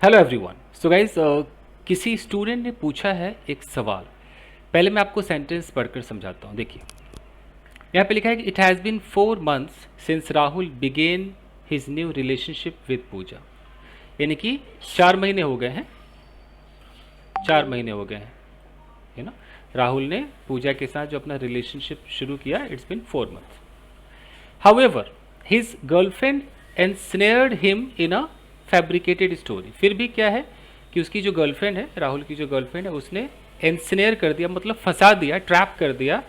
Hello everyone. So guys, किसी student ने पूछा है एक सवाल। पहले मैं आपको सेंटेंस पढ़कर समझाता हूँ। देखिए, यहाँ पे लिखा है कि it has been 4 months since Rahul began his new relationship with Pooja. यानी कि 4 महीने हो गए हैं, 4 महीने हो गए हैं, है ना। राहुल ने पूजा के साथ जो अपना रिलेशनशिप शुरू किया, it's been 4 months। However his girlfriend ensnared him in a fabricated story. फिर भी क्या है कि उसकी जो गर्लफ्रेंड है, राहुल की जो गर्लफ्रेंड है, उसने एनस्नेयर कर दिया, मतलब फंसा दिया, ट्रैप कर दिया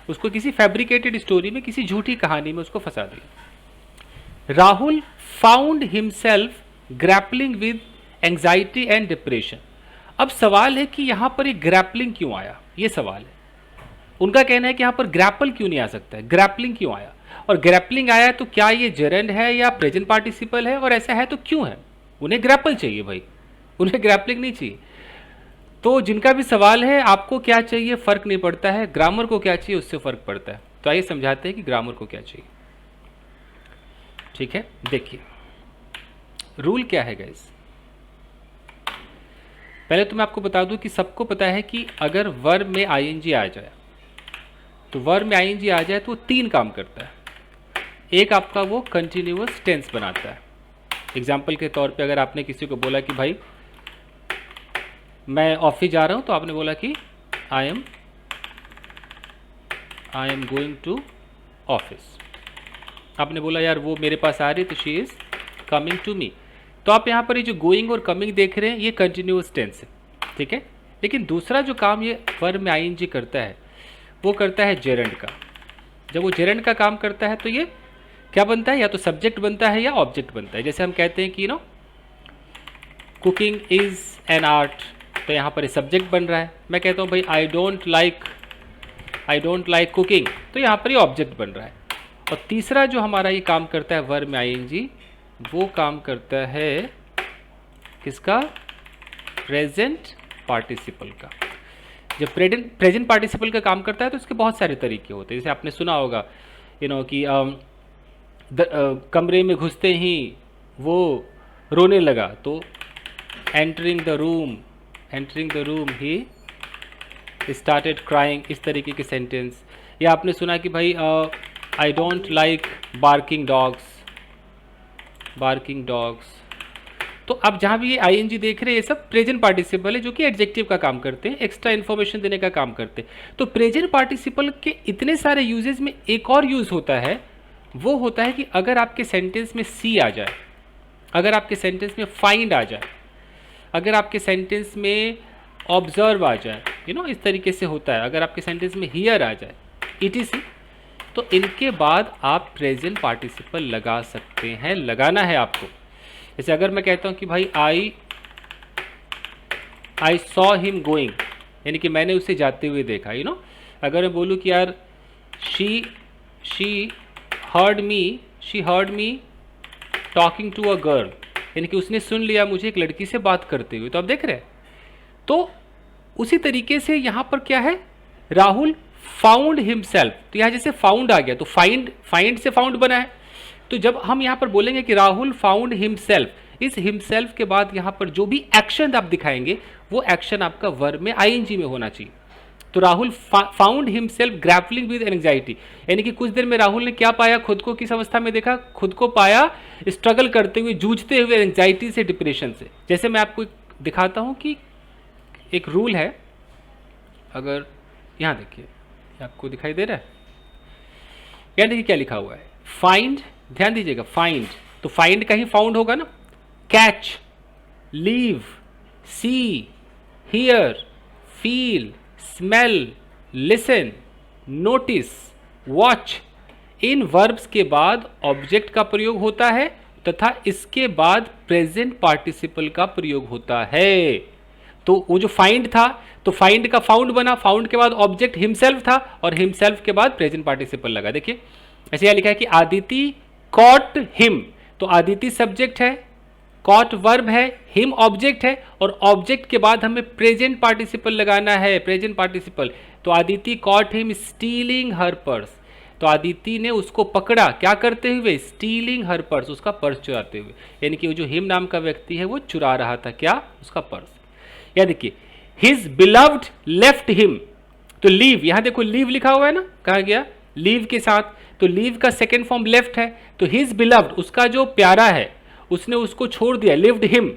उसको किसी फैब्रिकेटेड स्टोरी में, किसी झूठी कहानी में उसको फंसा दिया। Rahul found himself grappling with anxiety and depression. अब सवाल है कि यहाँ पर एक ग्रैपलिंग क्यों आया, ये सवाल है। उनका कहना है कि यहाँ पर ग्रैपल क्यों नहीं आ सकता है, ग्रैपलिंग क्यों आया। और ग्रैपलिंग आया है तो क्या ये जेरेंड है या प्रेजेंट पार्टिसिपल है, और ऐसा है तो क्यों है। उन्हें ग्रैपल चाहिए भाई, उन्हें ग्रैपलिंग नहीं चाहिए। तो जिनका भी सवाल है आपको क्या चाहिए फर्क नहीं पड़ता है, ग्रामर को क्या चाहिए उससे फर्क पड़ता है। तो आइए समझाते हैं कि ग्रामर को क्या चाहिए। ठीक है, देखिए रूल क्या है गाइस। पहले तो मैं आपको बता दूं कि सबको पता है कि अगर वर्ब में आईएनजी आ जाए, तो वर्ब में आईएनजी आ जाए तो वो 3 काम करता है। एक आपका वो कंटिन्यूअस टेंस बनाता है। एग्जाम्पल के तौर पे अगर आपने किसी को बोला कि भाई मैं ऑफिस जा रहा हूँ, तो आपने बोला कि I am going to office. आपने बोला यार वो मेरे पास आ रही, तो she is coming to me. तो आप यहाँ पर ये जो गोइंग और कमिंग देख रहे हैं, ये कंटिन्यूअस टेंस है, ठीक है। लेकिन दूसरा जो काम ये वर्ब में आईएनजी करता है, वो करता है जेरेंड का। जब वो जेरेंड का काम करता है तो ये क्या बनता है, या तो सब्जेक्ट बनता है या ऑब्जेक्ट बनता है। जैसे हम कहते हैं कि कुकिंग इज़ एन आर्ट, तो यहाँ पर सब्जेक्ट बन रहा है। मैं कहता हूँ भाई आई डोंट लाइक कुकिंग, तो यहाँ पर ये ऑब्जेक्ट बन रहा है। और तीसरा जो हमारा ये काम करता है वर्ब में आईएनजी, वो काम करता है किसका, प्रेजेंट पार्टिसिपल का। जब प्रेजेंट पार्टिसिपल का काम करता है तो इसके बहुत सारे तरीके होते हैं। जैसे आपने सुना होगा कि कमरे में घुसते ही वो रोने लगा, तो entering the room he started crying, इस तरीके के सेंटेंस। या आपने सुना कि भाई I don't like barking dogs. तो अब जहाँ भी ये आईएनजी देख रहे हैं, ये सब प्रेजेंट पार्टिसिपल है जो कि एडजेक्टिव का काम करते हैं, एक्स्ट्रा इन्फॉर्मेशन देने का काम करते हैं। तो प्रेजेंट पार्टिसिपल के इतने सारे यूजेस में एक और यूज होता है, वो होता है कि अगर आपके सेंटेंस में सी आ जाए, अगर आपके सेंटेंस में फाइंड आ जाए, अगर आपके सेंटेंस में ऑब्जर्व आ जाए, इस तरीके से होता है। अगर आपके सेंटेंस में हियर आ जाए, ETC, तो इनके बाद आप प्रेजेंट पार्टिसिपल लगा सकते हैं, लगाना है आपको। जैसे अगर मैं कहता हूँ कि भाई आई सॉ हिम गोइंग, यानी कि मैंने उसे जाते हुए देखा, अगर मैं बोलूँ कि यार she heard me talking to a girl, यानी कि उसने सुन लिया मुझे एक लड़की से बात करते हुए। तो आप देख रहे हैं, तो उसी तरीके से यहाँ पर क्या है, राहुल फाउंड हिमसेल्फ। तो यहाँ जैसे फाउंड आ गया, तो फाइंड से फाउंड बना है। तो जब हम यहाँ पर बोलेंगे कि राहुल फाउंड हिमसेल्फ, इस हिमसेल्फ के बाद यहाँ पर जो भी एक्शन आप दिखाएंगे, वो एक्शन आपका वर्ब में आईएनजी में होना चाहिए। तो Rahul found himself grappling with anxiety, यानी कि कुछ देर में राहुल ने क्या पाया, खुद को किस अवस्था में देखा, खुद को पाया स्ट्रगल करते हुए, जूझते हुए एंग्जाइटी से, डिप्रेशन से। जैसे मैं आपको दिखाता हूँ कि एक रूल है, अगर यहाँ देखिए, आपको दिखाई दे रहा है, यहाँ देखिए क्या लिखा हुआ है, फाइंड। ध्यान दीजिएगा, फाइंड, तो फाइंड का ही फाउंड होगा ना। Catch, leave, see, hear, feel, smell, listen, notice, watch, इन वर्ब्स के बाद ऑब्जेक्ट का प्रयोग होता है तथा इसके बाद प्रेजेंट पार्टिसिपल का प्रयोग होता है। तो वो जो फाइंड था, तो फाइंड का फाउंड बना, फाउंड के बाद ऑब्जेक्ट हिमसेल्फ था, और हिमसेल्फ के बाद प्रेजेंट पार्टिसिपल लगा। देखिए ऐसे यह लिखा है कि आदिति कॉट हिम, तो आदिति सब्जेक्ट है, कॉट वर्ब है, हिम ऑब्जेक्ट है, और ऑब्जेक्ट के बाद हमें प्रेजेंट पार्टिसिपल लगाना है, प्रेजेंट पार्टिसिपल। तो आदिति कॉट हिम स्टीलिंग हर पर्स, तो अदिति ने उसको पकड़ा, क्या करते हुए? स्टीलिंग हर पर्स, उसका पर्स चुराते हुए। यानी कि वो जो हिम नाम का व्यक्ति है वो चुरा रहा था क्या? उसका पर्स। या देखिए हिज बिलव्ड लेफ्ट हिम, तो लीव, यहां देखो लीव लिखा हुआ है ना, कहा गया लीव के साथ, तो लीव का सेकेंड फॉर्म लेफ्ट है, तो हिज बिलव्ड, उसका जो प्यारा है, उसने उसको छोड़ दिया, लिव्ड हिम।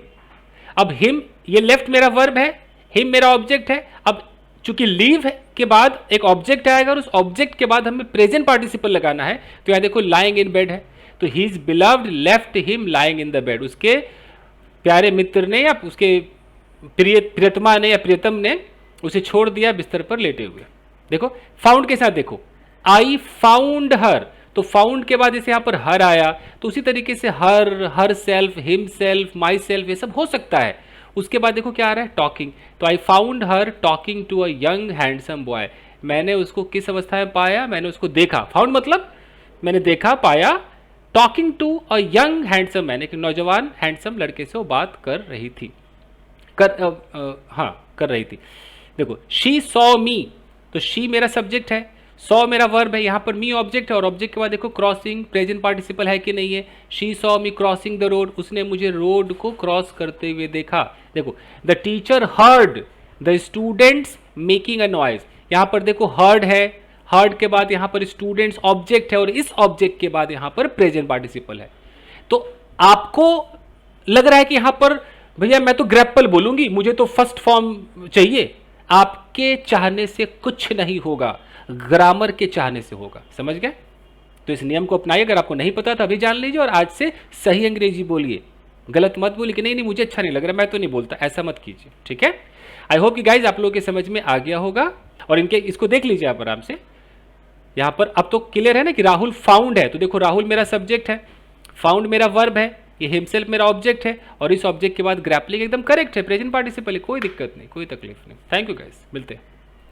अब हिम, ये लेफ्ट मेरा वर्ब है, हिम मेरा ऑब्जेक्ट है। अब चूंकि लीव के बाद एक ऑब्जेक्ट आएगा और उस ऑब्जेक्ट के बाद हमें प्रेजेंट पार्टिसिपल लगाना है, तो यहां देखो लाइंग इन बेड है, तो his beloved left him lying in the bed, उसके प्यारे मित्र ने या उसके प्रियतमा ने या प्रियतम ने उसे छोड़ दिया बिस्तर पर लेटे हुए। देखो फाउंड के साथ देखो, आई फाउंड हर, तो फाउंड के बाद जैसे यहां पर हर आया, तो उसी तरीके से her self, him self, my self, ये सब हो सकता है। उसके बाद देखो क्या आ रहा है? टॉकिंग, तो I found her talking to a young handsome boy, मैंने उसको किस अवस्था में पाया? मैंने उसको देखा, फाउंड मतलब मैंने देखा, पाया, talking to a young handsome, मैंने एक नौजवान हैंडसम लड़के से वो बात कर रही थी, कर रही थी। देखो शी सॉ मी, तो शी मेरा सब्जेक्ट है, सॉ मेरा वर्ब है, यहां पर मी ऑब्जेक्ट है, और ऑब्जेक्ट के बाद देखो क्रॉसिंग, प्रेजेंट पार्टिसिपल है कि नहीं है? She saw me crossing the road, उसने मुझे रोड को क्रॉस करते हुए देखा। देखो the teacher heard the students making a noise, यहां पर देखो हर्ड है, हर्ड के बाद यहां पर स्टूडेंट्स ऑब्जेक्ट है, और इस ऑब्जेक्ट के बाद यहां पर प्रेजेंट पार्टिसिपल है। तो आपको लग रहा है कि यहां पर भैया मैं तो ग्रेपल बोलूंगी, मुझे तो फर्स्ट फॉर्म चाहिए, आपके चाहने से कुछ नहीं होगा, ग्रामर के चाहने से होगा, समझ गए? तो इस नियम को अपनाइए, अगर आपको नहीं पता तो अभी जान लीजिए, और आज से सही अंग्रेजी बोलिए, गलत मत बोलिए कि नहीं मुझे अच्छा नहीं लग रहा, मैं तो नहीं बोलता, ऐसा मत कीजिए, ठीक है? आई होप कि गाइज आप लोगों के समझ में आ गया होगा, और इनके इसको देख लीजिए आप आराम से। यहां पर अब तो क्लियर है ना कि राहुल फाउंड है, तो देखो राहुल मेरा सब्जेक्ट है, फाउंड मेरा वर्ब है, ये हिमसेल्फ मेरा ऑब्जेक्ट है, और इस ऑब्जेक्ट के बाद ग्रैपलिंग एकदम करेक्ट है, प्रेजेंट पार्टिसिपल है, कोई दिक्कत नहीं, कोई तकलीफ नहीं। थैंक यू गाइस, मिलते हैं।